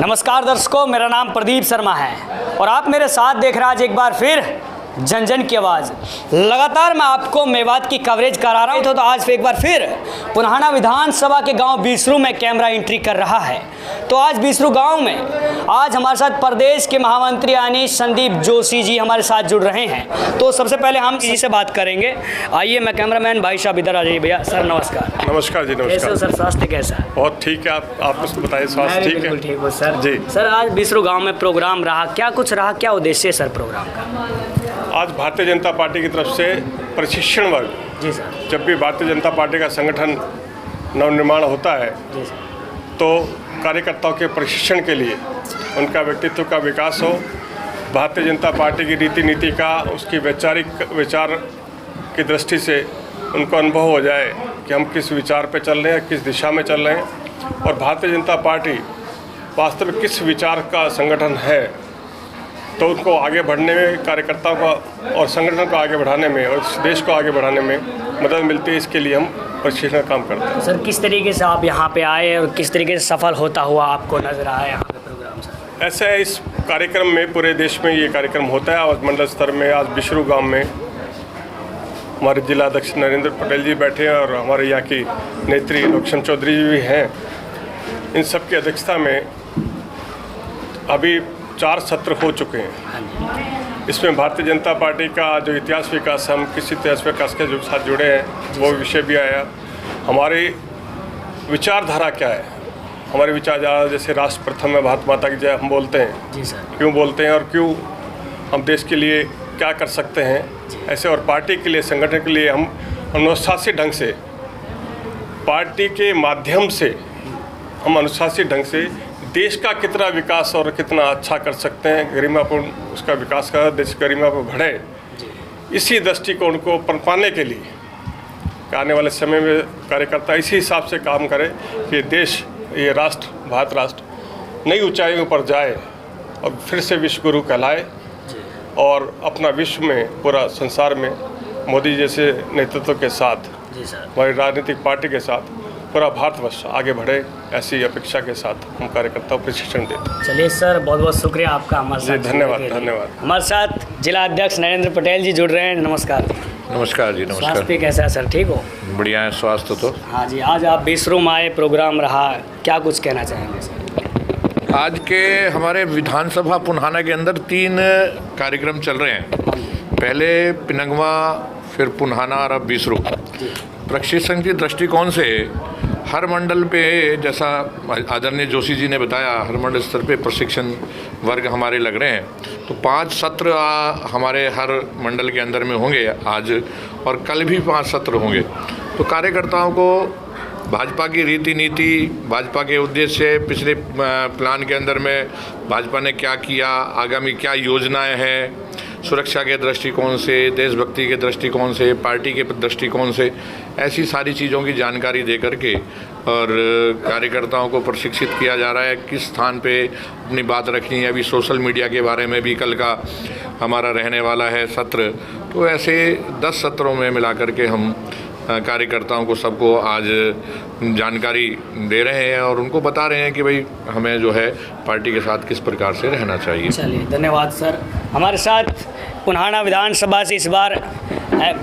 नमस्कार दर्शकों, मेरा नाम प्रदीप शर्मा है और आप मेरे साथ देख रहे हैं आज एक बार फिर जन जन की आवाज़। लगातार मैं आपको मेवात की कवरेज करा रहा हूँ तो आज एक बार फिर पुन्हाना विधानसभा के गांव बीसरू में कैमरा एंट्री कर रहा है। तो आज बीसरू गांव में आज हमारे साथ प्रदेश के महामंत्री यानी संदीप जोशी जी हमारे साथ जुड़ रहे हैं। तो सबसे पहले हम इसी से बात करेंगे। आइए, मैं कैमरामैन भाई साहब इधर आ जाइए। भैया सर नमस्कार। नमस्कार जी, नमस्कार। कैसे सर, स्वास्थ्य कैसा है? बहुत ठीक है। आप बताइए, स्वास्थ्य ठीक है? ठीक हो सर जी। सर, आज बीसरू गाँव में प्रोग्राम रहा, क्या कुछ रहा, क्या उद्देश्य है सर प्रोग्राम का? आज भारतीय जनता पार्टी की तरफ से प्रशिक्षण वर्ग, जी सर। जब भी भारतीय जनता पार्टी का संगठन नवनिर्माण होता है जी सर। तो कार्यकर्ताओं के प्रशिक्षण के लिए उनका व्यक्तित्व का विकास हो, भारतीय जनता पार्टी की रीति नीति का, उसकी वैचारिक विचार की दृष्टि से उनको अनुभव हो जाए कि हम किस विचार पे चल रहे हैं, किस दिशा में चल रहे हैं और भारतीय जनता पार्टी वास्तव में किस विचार का संगठन है। तो उनको आगे बढ़ने में, कार्यकर्ताओं को और संगठन को आगे बढ़ाने में और देश को आगे बढ़ाने में मदद मिलती है। इसके लिए हम प्रशिक्षण काम करते हैं। सर, किस तरीके से आप यहाँ पे आए और किस तरीके से सफल होता हुआ आपको नजर आया यहाँ पे प्रोग्राम सर? ऐसे है, इस कार्यक्रम में पूरे देश में ये कार्यक्रम होता है और मंडल स्तर में आज बिशरू गांव में हमारे जिला अध्यक्ष नरेंद्र पटेल जी बैठे हैं और हमारे यहाँ की नेत्री नौक्षम चौधरी जी भी हैं। इन सब की अध्यक्षता में अभी 4 सत्र हो चुके हैं। इसमें भारतीय जनता पार्टी का जो इतिहास विकास, हम किस इतिहास विकास के साथ जुड़े हैं वो विषय भी आया। हमारी विचारधारा क्या है, हमारी विचारधारा जैसे राष्ट्र प्रथम है, भारत माता की जय हम बोलते हैं। जी सर। क्यों बोलते हैं और क्यों हम देश के लिए क्या कर सकते हैं ऐसे, और पार्टी के लिए, संगठन के लिए हम अनुशासित ढंग से, पार्टी के माध्यम से हम अनुशासित ढंग से देश का कितना विकास और कितना अच्छा कर सकते हैं, गरिमापूर्ण उसका विकास का, देश गरिमा पर बढ़े, इसी दृष्टिकोण को पाने के लिए आने वाले समय में कार्यकर्ता इसी हिसाब से काम करें कि देश, ये राष्ट्र, भारत राष्ट्र नई ऊंचाइयों पर जाए और फिर से विश्व गुरु कहलाए और अपना विश्व में, पूरा संसार में मोदी जैसे नेतृत्व के साथ, हमारी राजनीतिक पार्टी के साथ पूरा भारतवर्ष आगे बढ़े, ऐसी अपेक्षा के साथ हम कार्यकर्ताओं को प्रशिक्षण देते हैं। चलिए सर, बहुत बहुत शुक्रिया आपका हमारे साथ। धन्यवाद, धन्यवाद। हमारे साथ जिला अध्यक्ष नरेंद्र पटेल जी जुड़ रहे हैं। नमस्कार। नमस्कार जी, नमस्कार। स्वास्थ्य कैसा है सर, ठीक हो? बढ़िया है स्वास्थ्य तो। हाँ जी, आज आप बीसरू में आए, प्रोग्राम रहा, क्या कुछ कहना चाहेंगे सर? आज के हमारे विधानसभा पुन्हाना के अंदर 3 कार्यक्रम चल रहे हैं। पहले पिनंगवा, फिर पुन्हाना और अब बीसरू। प्रशिक्षण के दृष्टिकोण से हर मंडल पे, जैसा आदरणीय जोशी जी ने बताया, हर मंडल स्तर पे प्रशिक्षण वर्ग हमारे लग रहे हैं। तो 5 सत्र हमारे हर मंडल के अंदर में होंगे आज, और कल भी 5 सत्र होंगे। तो कार्यकर्ताओं को भाजपा की रीति नीति, भाजपा के उद्देश्य, पिछले प्लान के अंदर में भाजपा ने क्या किया, आगामी क्या योजनाएं हैं, सुरक्षा के दृष्टिकोण से, देशभक्ति के दृष्टिकोण से, पार्टी के दृष्टिकोण से, ऐसी सारी चीज़ों की जानकारी दे करके और कार्यकर्ताओं को प्रशिक्षित किया जा रहा है किस स्थान पे अपनी बात रखनी है। अभी सोशल मीडिया के बारे में भी कल का हमारा रहने वाला है सत्र। तो ऐसे 10 सत्रों में मिला करके हम कार्यकर्ताओं को, सबको आज जानकारी दे रहे हैं और उनको बता रहे हैं कि भाई हमें जो है पार्टी के साथ किस प्रकार से रहना चाहिए। चलिए, धन्यवाद सर। हमारे साथ पुन्हाना विधानसभा से इस बार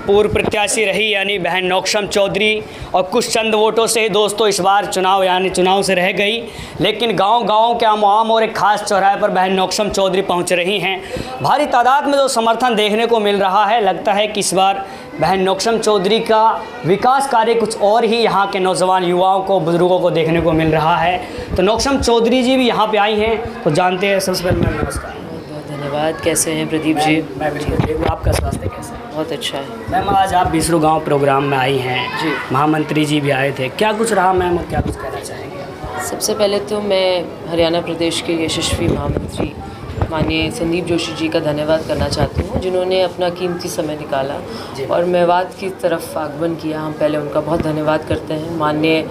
पूर्व प्रत्याशी रही यानी बहन नौक्षम चौधरी, और कुछ चंद वोटों से ही दोस्तों इस बार चुनाव से रह गई, लेकिन गांव के आम और एक खास चौराहे पर बहन नौक्षम चौधरी पहुंच रही हैं। भारी तादाद में जो समर्थन देखने को मिल रहा है, लगता है कि इस बार बहन नौक्षम चौधरी का विकास कार्य कुछ और ही यहाँ के नौजवान युवाओं को, बुजुर्गों को देखने को मिल रहा है। तो नौक्षम चौधरी जी भी यहाँ पे आई हैं, तो जानते हैं। सबसे पहले मैम नमस्कार। धन्यवाद। कैसे हैं प्रदीप जी? मैं बिल्कुल ठीक हूँ, आपका स्वास्थ्य कैसा है? बहुत अच्छा है मैम। आज आप बीसरू गांव प्रोग्राम में आई हैं जी। महामंत्री जी भी आए थे, क्या कुछ रहा मैम और क्या कुछ कहना चाहेंगे? सबसे पहले तो मैं हरियाणा प्रदेश के यशस्वी महामंत्री माननीय संदीप जोशी जी का धन्यवाद करना चाहती हूँ, जिन्होंने अपना कीमती समय निकाला और मेवात की तरफ आगमन किया। हम पहले उनका बहुत धन्यवाद करते हैं। माननीय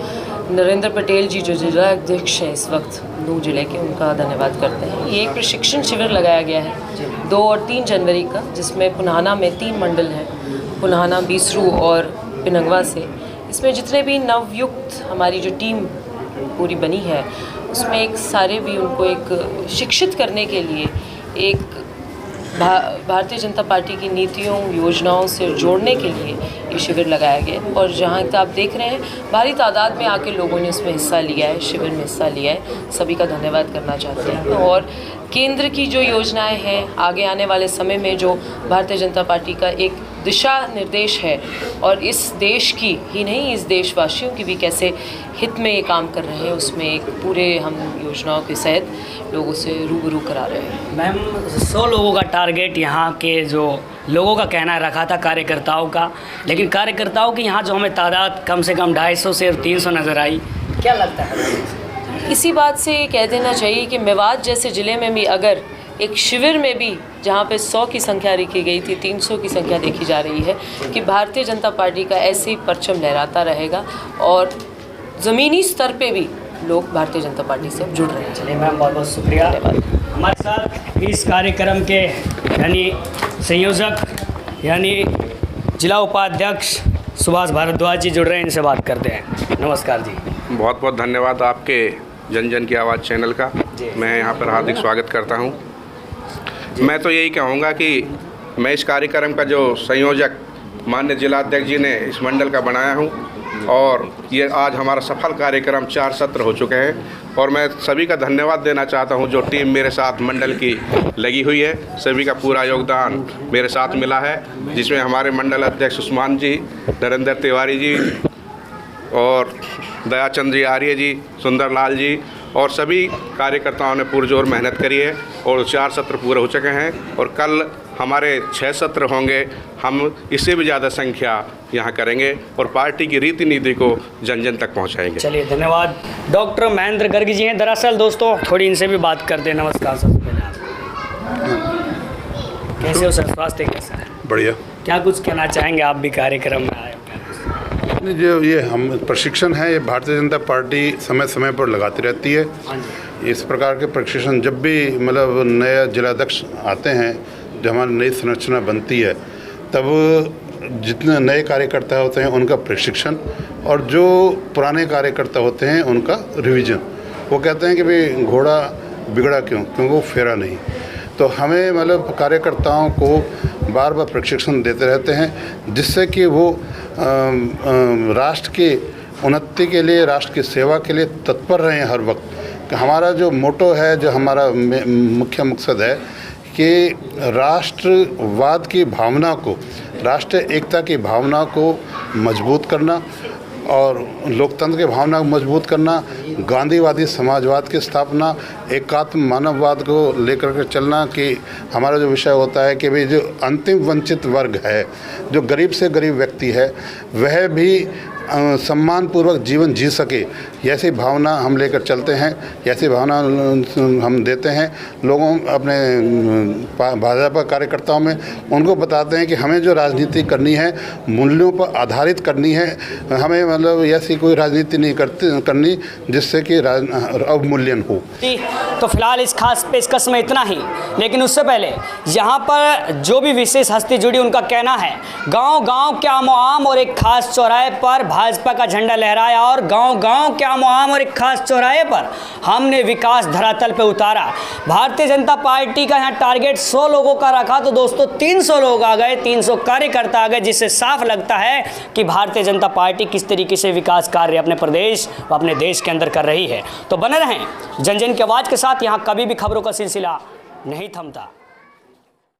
नरेंद्र पटेल जी जो जिला अध्यक्ष हैं इस वक्त नूंह जिले के, उनका धन्यवाद करते हैं। ये एक प्रशिक्षण शिविर लगाया गया है 2 और 3 जनवरी का, जिसमें पुन्हाना में 3 मंडल हैं, पुन्हाना, बीसरू और पिनंगवा से। इसमें जितने भी नवयुक्त हमारी जो टीम पूरी बनी है, उसमें एक सारे भी उनको एक शिक्षित करने के लिए एक भारतीय जनता पार्टी की नीतियों योजनाओं से जोड़ने के लिए ये शिविर लगाया गया है। और जहाँ तक आप देख रहे हैं भारी तादाद में आके लोगों ने इसमें हिस्सा लिया है, शिविर में हिस्सा लिया है। सभी का धन्यवाद करना चाहते हैं। और केंद्र की जो योजनाएं हैं, आगे आने वाले समय में जो भारतीय जनता पार्टी का एक दिशा निर्देश है और इस देश की ही नहीं, इस देशवासियों की भी कैसे हित में ये काम कर रहे हैं, उसमें एक पूरे हम योजनाओं के सहित लोगों से रूबरू करा रहे हैं। मैम 100 लोगों का टारगेट यहाँ के जो लोगों का कहना रखा था कार्यकर्ताओं का, लेकिन कार्यकर्ताओं की यहाँ जो हमें तादाद कम से कम 250 से 300 नज़र आई। क्या लगता है? इसी बात से कह देना चाहिए कि मेवात जैसे ज़िले में भी अगर एक शिविर में भी जहाँ पे 100 की संख्या रखी गई थी, 300 की संख्या देखी जा रही है कि भारतीय जनता पार्टी का ऐसे ही परचम लहराता रहेगा और ज़मीनी स्तर पे भी लोग भारतीय जनता पार्टी से जुड़ रहे हैं। चलिए मैम, बहुत बहुत शुक्रिया। हमारे साथ इस कार्यक्रम के यानी संयोजक यानी जिला उपाध्यक्ष सुभाष भारद्वाज जी जुड़ रहे हैं, इनसे बात करते हैं। नमस्कार जी। बहुत बहुत धन्यवाद आपके जन जन की आवाज़ चैनल का। मैं यहाँ पर हार्दिक स्वागत करता हूँ। मैं तो यही कहूँगा कि मैं इस कार्यक्रम का जो संयोजक माननीय जिलाध्यक्ष जी ने इस मंडल का बनाया हूँ और ये आज हमारा सफल कार्यक्रम 4 सत्र हो चुके हैं और मैं सभी का धन्यवाद देना चाहता हूँ जो टीम मेरे साथ मंडल की लगी हुई है। सभी का पूरा योगदान मेरे साथ मिला है, जिसमें हमारे मंडल अध्यक्ष उस्मान जी, नरेंद्र तिवारी जी और दयाचंद जी आर्य जी, सुंदर लाल जी और सभी कार्यकर्ताओं ने पुरजोर मेहनत करी है और 4 सत्र पूरे हो चुके हैं और कल हमारे 6 सत्र होंगे। हम इससे भी ज़्यादा संख्या यहाँ करेंगे और पार्टी की रीति नीति को जन जन तक पहुँचाएंगे। चलिए धन्यवाद। डॉक्टर महेंद्र गर्ग जी हैं। दरअसल दोस्तों थोड़ी इनसे भी बात करते हैं। नमस्कार। सबसे पहले कैसे हो सर? स्वास्थ्य कैसा है? बढ़िया। क्या कुछ कहना चाहेंगे? आप भी कार्यक्रम में आए हो। जो ये हम प्रशिक्षण है, ये भारतीय जनता पार्टी समय समय पर लगाती रहती है। इस प्रकार के प्रशिक्षण जब भी मतलब नया जिलाध्यक्ष आते हैं, जब हमारी नई संरचना बनती है, तब जितने नए कार्यकर्ता होते हैं उनका प्रशिक्षण और जो पुराने कार्यकर्ता होते हैं उनका रिवीजन। वो कहते हैं कि भाई घोड़ा बिगड़ा क्यों? क्योंकि वो फेरा नहीं। तो हमें मतलब कार्यकर्ताओं को बार बार प्रशिक्षण देते रहते हैं, जिससे कि वो राष्ट्र की उन्नति के लिए, राष्ट्र की सेवा के लिए तत्पर रहें हर वक्त। हमारा जो मोटो है, जो हमारा मुख्य मकसद है कि राष्ट्रवाद की भावना को, राष्ट्रीय एकता की भावना को मजबूत करना और लोकतंत्र की भावना को मजबूत करना, गांधीवादी समाजवाद की स्थापना, एकात्म मानववाद को लेकर के चलना। कि हमारा जो विषय होता है कि भाई जो अंतिम वंचित वर्ग है, जो गरीब से गरीब व्यक्ति है, वह भी सम्मानपूर्वक जीवन जी सके, ऐसी भावना हम लेकर चलते हैं, ऐसी भावना हम देते हैं लोगों अपने भाजपा कार्यकर्ताओं में। उनको बताते हैं कि हमें जो राजनीति करनी है मूल्यों पर आधारित करनी है। हमें मतलब ऐसी कोई राजनीति नहीं करनी जिससे कि अवमूल्यन हो। तो फिलहाल इस खास पेशकश में इतना ही, लेकिन उससे पहले यहाँ पर जो भी विशेष हस्ती जुड़ी उनका कहना है गांव-गांव क्या मुआम और एक खास चौराहे पर भाजपा का झंडा लहराया और गांव-गांव क्या मुआम और एक खास चौराहे पर हमने विकास धरातल पे उतारा। भारतीय जनता पार्टी का यहाँ टारगेट 100 लोगों का रखा तो दोस्तों 300 लोग आ गए, 300 कार्यकर्ता आ गए, जिससे साफ लगता है कि भारतीय जनता पार्टी किस तरीके से विकास कार्य अपने प्रदेश व अपने देश के अंदर कर रही है। तो बने रहें जन जन की आवाज़ के साथ। यहाँ कभी भी खबरों का सिलसिला नहीं थमता।